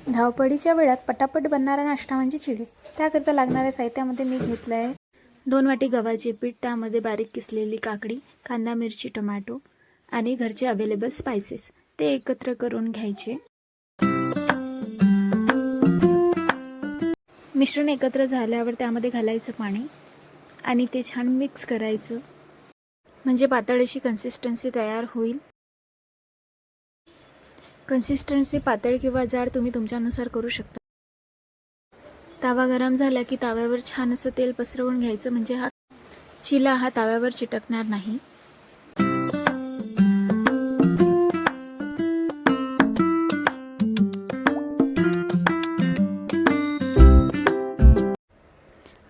धावपळीच्या वेळात पटापट बनणारा नाश्ता म्हणजे चिळे. त्याकरता लागणाऱ्या साहित्यामध्ये मी घेतलं आहे 2 वाटी गव्हाचे पीठ, त्यामध्ये बारीक किसलेली काकडी, कांदा, मिरची, टोमॅटो आणि घरचे अवेलेबल स्पायसेस ते एकत्र करून घ्यायचे. मिश्रण एकत्र झाल्यावर त्यामध्ये घालायचं पाणी आणि ते छान मिक्स करायचं, म्हणजे पातळ अशी कन्सिस्टन्सी तयार होईल. कन्सिस्टन्सी पातळ किंवा जाड तुम्ही तुमच्यानुसार करू शकता. तवा गरम झाला की तव्यावर छान असं तेल पसरवून घ्यायचं, म्हणजे हा चिला तव्यावर चिटकणार नाही.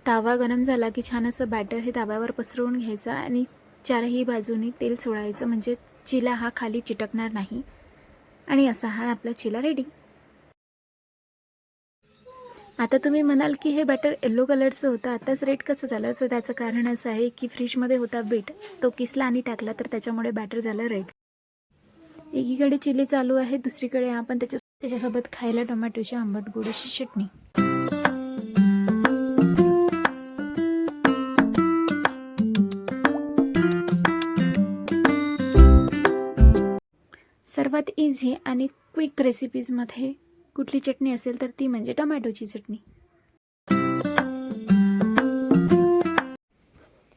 तवा गरम झाला की छान असं बॅटर हे तव्यावर पसरवून घ्यायचं आणि चारही बाजूनी तेल सोडायचं, म्हणजे चिला खाली चिटकणार नाही. आणि असा आपला चिला रेडी. आता तुम्ही म्हणाल की हे बॅटर येलो कलरचं होतं, आताच रेड कसं झालं? तर त्याचं कारण असं आहे की फ्रीजमध्ये होता बीट, तो किसला आणि टाकला, तर त्याच्यामुळे बॅटर झालं रेड. एकीकडे चिली चालू आहे, दुसरीकडे आपण त्याच्यासोबत खायला टोमॅटोची आंबट गोड अशी चटणी. सर्वात इझी आणि क्विक रेसिपीजमध्ये कुठली चटणी असेल तर ती म्हणजे टोमॅटोची चटणी.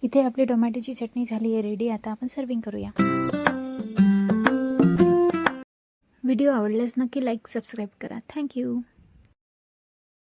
इथे आपली टोमॅटोची चटणी झाली आहे रेडी. आता आपण सर्विंग करूया. व्हिडिओ आवडल्यास नक्की लाईक, सबस्क्राईब करा. थँक्यू.